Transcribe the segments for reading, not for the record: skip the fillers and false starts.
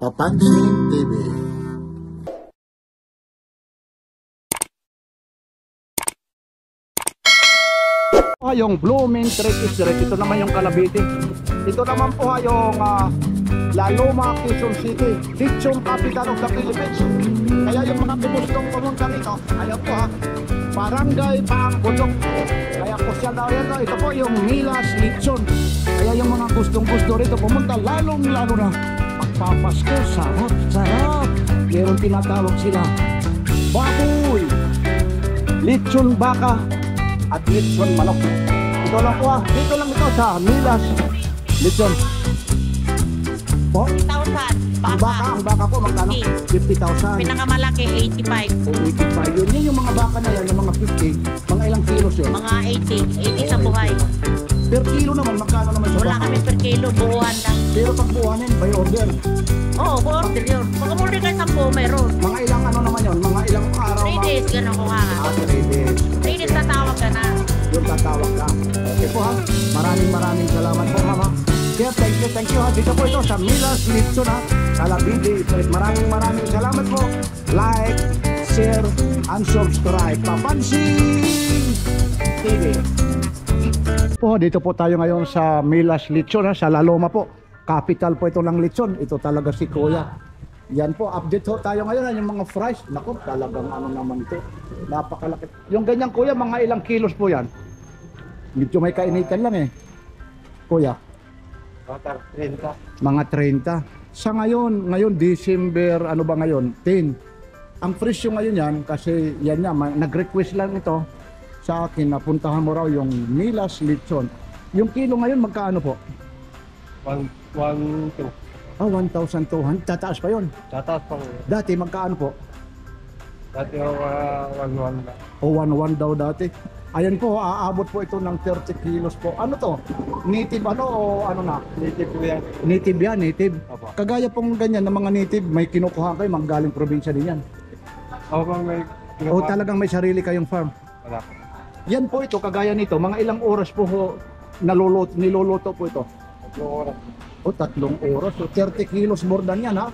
Papansin TV. Yung Blooming Treat Street, ito naman yung Calabiti. Ito naman po yung Laloma, Quezon City, lechon capital of the Philippines. Kaya yung mga gustong pumunta rito, ayaw po Barangay Paambudok. Kaya po siya daw yan, ito po yung Milas Lechon. Kaya yung mga gustong-gusto rito pumunta, lalong-lalo na pagpapasko, sarap-sarap. Meron tinatawag sila baboy, lechon baka, at lechon manok. Ito lang po dito lang ito sa Milas Lechon. Po? 50,000. Ang baka po magkano? 50,000. Pinakamalaki 85. O 85 yun. Yun yung mga baka na yan, yung mga 50, mga ilang kilos yun? Mga 80 sa buhay. Per kilo naman, magkano naman sa Wala baka? kami per kilo, buuan lang. Pero pag buwanin, by order. Oo, order yun. Pag order kayo 10, meron. Mga ilang ano naman yun? Mga ilang araw? 3 days, gano'n ko nga. 3 days. 3 days tatawag ka na. Yung tatawag ka. Okay po ha. Maraming salamat po ha. Kaya thank you ha. Dito po ito sa Milas Lechon ha. Calabiti. Maraming salamat po. Like, share, and subscribe. Papansin TV. Po, dito po tayo ngayon sa Milas Lechon ha. Sa Laloma po. Capital po ito ng lechon. Ito talaga si Kuya. Yan po, update ho tayo ngayon. Yung mga fries, naku, talagang ano naman ito. Napakalaki. Yung ganyan Kuya, mga ilang kilos po yan? Medyo may kainitan lang Kuya. Mga 30. Sa ngayon December, ano ba ngayon? 10. Ang presyo ngayon yan, kasi yan nga, nag-request lang ito sa akin na puntahan mo raw yung Milas Lechon. Yung kilo ngayon, magkaano po? 1,200. 1,200. Tataas pa yun. Tataas pa ko. Dati magkaano po? Dati ako 1,100 na. O 1,100 daw dati. Ayan po, aabot po ito ng 30 kilos po. Ano to? Native ano o ano na? Native ko yan. Native yan, native. Opo. Kagaya pong ganyan ng mga native, may kinukuha kayo, galing probinsya din yan. Ako bang may... O talagang may sarili kayong farm. Wala ko. Yan po ito, kagaya nito, mga ilang oras po niluluto po ito. 3 oras. O 3 oras, so 30 kilos more than yan ha.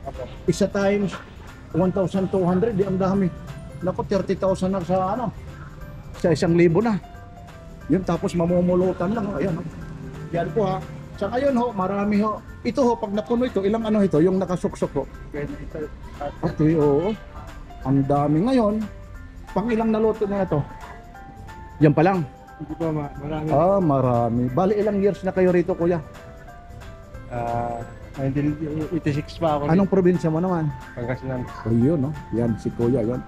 Opo. Isa times 1,200, di ang dami. Naku, 30,000 na sa ano, sa 1,000 na. Yun, tapos mamumulutan lang. Ayan ho. Yan po ha. Sa ngayon ho, marami ho. Ito ho, pag napuno ito, ilang ano ito, yung nakasuksok po. Okay, oo. Ang dami ngayon. Pang ilang naluto na ito? Yan pa lang. Hindi pa marami. Marami. Bali, ilang years na kayo rito, Kuya? 1986 pa ako. Anong probinsya mo naman? Pangasinan. Ayun, no? Yan, si Kuya, yan.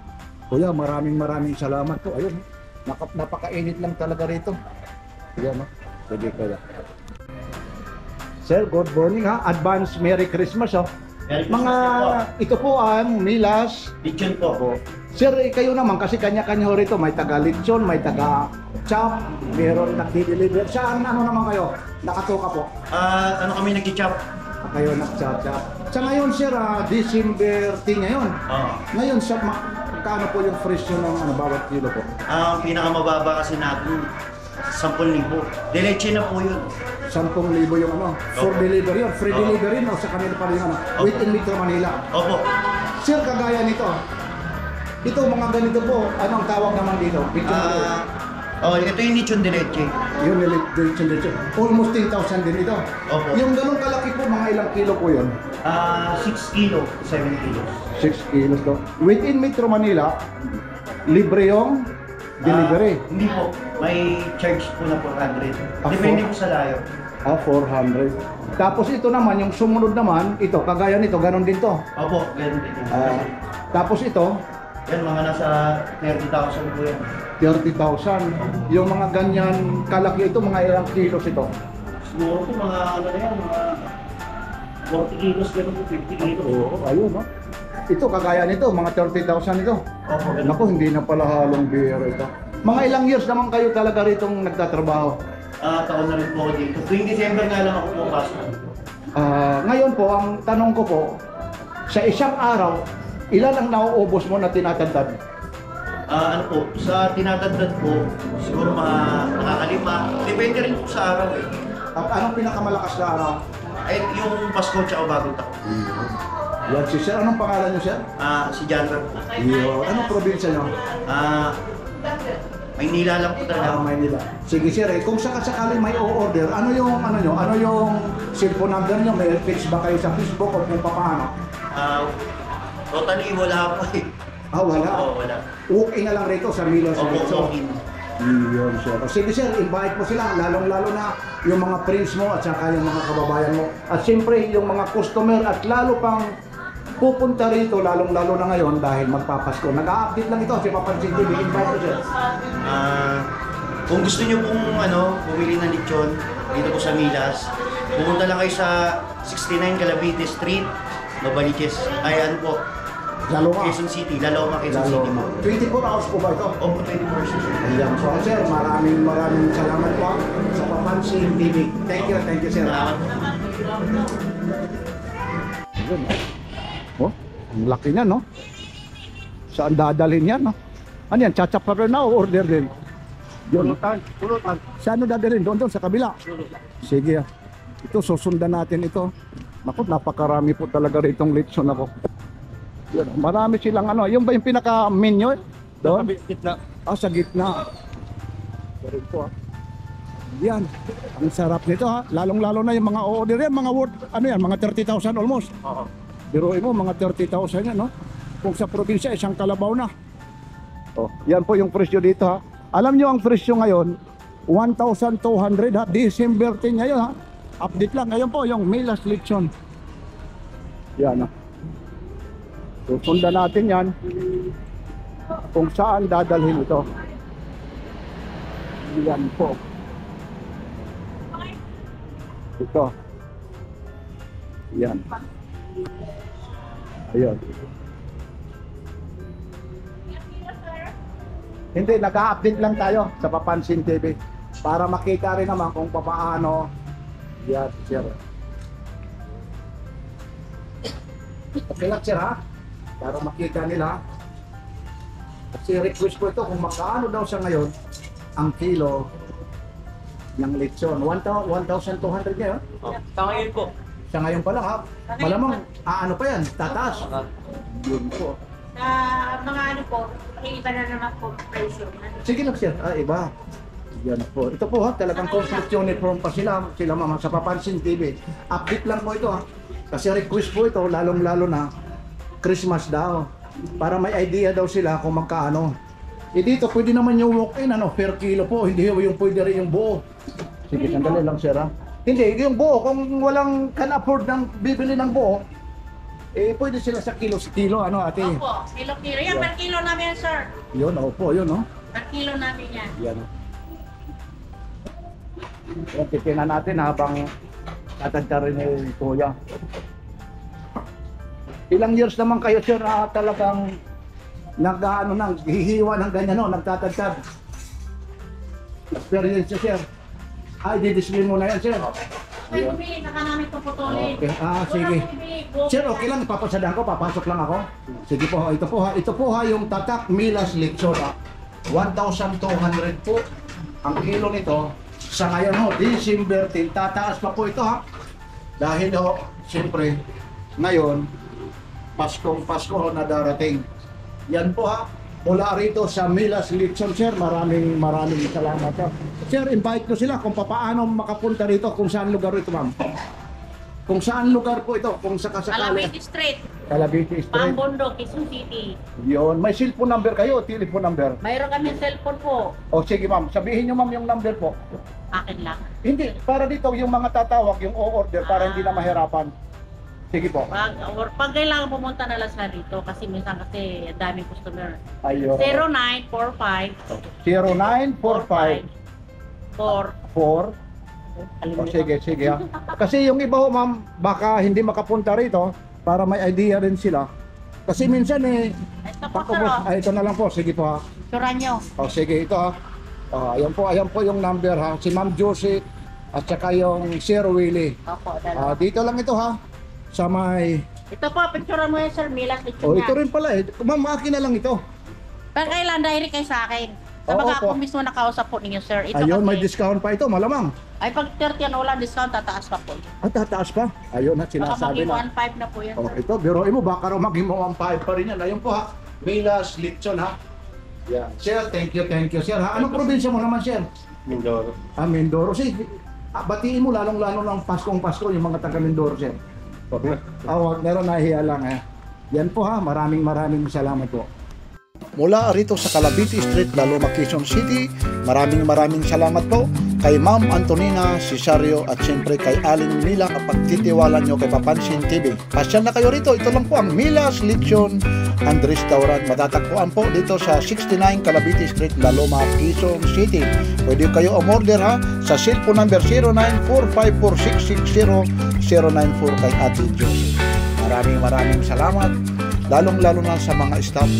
Kuya, maraming salamat po. Ayun, napakainit lang talaga rito. Yan, no? Sige, Kuya. Sir, good morning ha. Advance Merry Christmas, oh. Merry Christmas Mga, din po. ito po ang Milas. Lechon po. Sir, kayo naman, kasi kanya-kanya ho rito. May taga lechon, may taga chop, meron nagdi-deliver. Saan ano naman kayo? Nakatoka po. Ano kami nag-chop? Kayo nag-chop-chop. Sa ngayon, sir, December 10 ngayon. Oo. Ngayon, sa magkano po yung presyo ng bawat kilo po? Ang pinakamababa kasi natin, 10,000. Diretso na po yun. 10,000 yung ano, for Opo. delivery yun. Free Opo. delivery no, sa kanila pa rin ano, Opo. within Metro Manila. Opo. Sir, kagaya nito. Ito, mga ganito po, anong tawag naman dito? Ito yung lechon diretso. Yun, almost 10,000 din ito. Opo. Yung ganong kalaki po, mga ilang kilo po yun? 6 kilo, 7 kilos. 6 kilos to. Within Metro Manila, libre yung delivery. Hindi po. May charge po na 400. Depende po sa layo. 400. Tapos ito naman, yung sumunod naman, ito, kagaya nito, ganon din to. Opo, ganun din. Tapos ito, Yan, mga nasa 30,000 po yan. 30,000. Yung mga ganyan kalaki ito, mga ilang kilos ito. Siguro po mga ano na yan, mga 40 kilos, ganun po, 50 kilos. Oo, ayun, no? Ito, kagaya nito, mga 30,000 ito. Opo, ganun. Naku, hindi na pala halong biro ito. Mga ilang years naman kayo talaga ritong nagtatrabaho? Taon na rin po ako dito. Tuwing December nga lang ako pumapasok. Ngayon po, ang tanong ko po, sa isang araw, ilan ang nauubos mo na tinatandad? Ano po, sa tinatandad po, siguro mga nakakalima. Depende rin po sa araw eh. At anong pinakamalakas na ano? Ay, yung Pasko tsaka bagong taon. Yan si sir. Anong pangalan niyo sir? Si John Ram. Yo. Anong probinsya niyo? Maynila lang po talaga. Maynila. Sige sir, kung sakasakali may o-order, ano yung cellphone number niyo? May page ba kayo sa Facebook o kung paano? Totally wala po eh. Wala. Oo, wala. Walk-in na lang rito sa Milos. Opo, walk-in. Yun sir. Sige sir, invite mo sila, lalong-lalo na yung mga friends mo at saka yung mga kababayan mo. At siyempre yung mga customer at lalo pang pupunta rito, lalong-lalo na ngayon dahil magpapasko. Nag-a-update lang ito si Papansin TV. Invite mo sir. Kung gusto niyo pong bumili ng lechon dito po sa Milas, pumunta lang kayo sa 69 Calavite Street, Novaliches. Ayan po, Laloma. Quezon City, Laloma, Quezon City po. 24 hours po ba ito? Opo, 24 hours. Ayan po sir, maraming salamat po sa Papansin TV. Thank you sir. Salamat po. Ayun, oh, ang laki niya, no? Saan dadalhin yan, no? Ano yan, chachap pa rin na o order din? Yun. Pulutan. Saan mo dadalhin? Doon sa kabila? Sige. Ito, susundan natin ito. Naku, napakarami po talaga ritong lechon ako. Yun, marami silang ano. Yung ba yung pinaka-menu? Doon? Gitna. Sa gitna. Pero ito, yan. Ang sarap nito, ha. Lalong-lalo na yung mga order yan. Mga worth, ano yan, mga 30,000 almost. Oo. Biruin mo, mga 30,000 yan, no? Kung sa probinsya, isang kalabaw na. Oh, yan po yung presyo dito, ha. Alam nyo ang presyo ngayon, 1,200, ha. December 10 ngayon, ha. Update lang. Ngayon po, yung Milas Lechon. Yan, ha. Susundan natin yan kung saan dadalhin ito. Yan po. Ito. Yan. Ayun. Hindi, nag-a-update lang tayo sa Papansin TV para makita rin naman kung paano. Yan, sir. Okay lang, sir, ha? Para makita nila. Kasi request ko ito kung magkaano daw siya ngayon ang kilo ng lechon. 1,200 ngayon? Sa ngayon po. Sa ngayon pa lang, ha? Malamang, ano pa yan? Tataas. Yun po. Sa mga ano po, iba na naman po presyo. Sige lang, sir. Iba. Yan po. Ito po, ha? Talagang complete uniform pa sila. Sila mama sa Papansin TV. Update lang po ito, ha? Kasi request po ito, lalong-lalo na Christmas daw. Para may idea daw sila kung magkaano. Dito, pwede naman yung walk-in, per kilo po. Hindi yung pwede rin yung buo. Sige, sandali lang, sir, ha? Hindi, yung buo, kung walang can afford ng bibili ng buo, pwede sila sa kilo, ate? Opo, kilo-kilo. Yan, per kilo namin yan, sir. Yun, opo, yun, no? Per kilo namin yan. Yan. Yan, tipinan natin habang tatagta rin yung kuya. Ilang years naman kayo, sir, na talagang hihiwa ng ganyan, no? Nagtatagtag. Experience niyo, sir. Di-display mo na yan, sir. May bumili, saka namin puputulin. Okay. Sige. Sir, okay lang, papasadahan ko, papasok lang ako. Sige po, ito po ha, yung tatak Milas Lechon, 1,200 po ang kilo nito. Sa ngayon ho, December 10, tataas pa po ito, ha. Dahil ho, siyempre, ngayon, Pasko na darating. Yan po, ha. Mula rito sa Milas Lechon, sir, maraming salamat, ha. Sir, invite ko sila kung paano makapunta rito, kung saan lugar ito, ma'am. Kung saan lugar po ito, kung sakasakali. Calavite Street, Calavite Street. Pambondo, Quezon City. Yun. May cellphone number kayo o telephone number? Mayroon kami cellphone po. O sige, ma'am. Sabihin nyo, ma'am, yung number po. Akin lang. Hindi, para dito yung mga tatawag, yung o-order, para hindi na mahirapan. Sige po. Pag kailangan pumunta na lang sa rito kasi minsan kasi daming customer. Ayun. 0945 0945 4. O sige, ha. Kasi yung iba ho, ma'am, baka hindi makapunta rito para may idea rin sila. Kasi minsan Ito po, sir. ito na lang po. Sige po, ha. Suran nyo. O sige, ito, ha. Ayan po yung number, ha. Si Ma'am Josie at saka yung Sir Willie. Opo, dalawa. Dito lang ito, ha. Sa may... Ito po, picturean mo yan, sir. Milas Lechon ito yan. rin pala, Ma'am, akin na lang ito. Pag kailan, direct kayo sa akin. Sabaga po. ako mismo nakausap po ninyo, sir. Ito Ayun, kasi, may discount pa ito, malamang. ay pag 30 yan, walang discount, tataas pa po. At tataas pa. Ayun na, Baka sinasabi maging na. 1.5 na po yan, Oh, sir. ito, biroin mo, baka raw maging 1.5 pa rin yan. Ayun po ha, Milas Lechon ha. Yan. Sir, thank you, sir ha. Anong probinsya mo naman, sir? Mindoro. Mindoro. Batiin mo lalong-lalo ng Pasko yung mga taga Mindoro, sir. Huwag na. Wag na rin, nahiya lang ha. Yan po ha, maraming salamat po. Mula rito sa Calavite Street, Laloma, Quezon City, maraming salamat po kay Ma'am Antonina Cesario at siyempre kay Aling Mila kapag titiwala nyo kay Papansin TV. Pasyal na kayo rito, ito lang po ang Milas Lechon and Restaurant. Matatagpuan po dito sa 69 Calavite Street, Laloma, Quezon City. Pwede kayo umorder ha sa cellphone number 0945466094 kay Ate Josie. Maraming salamat, lalong-lalo na sa mga staff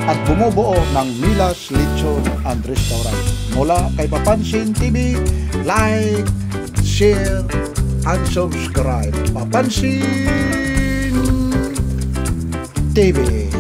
at bumubuo ng Milas Lechon and Restaurant. Mula kay Papansin TV, like, share, and subscribe. Papansin TV.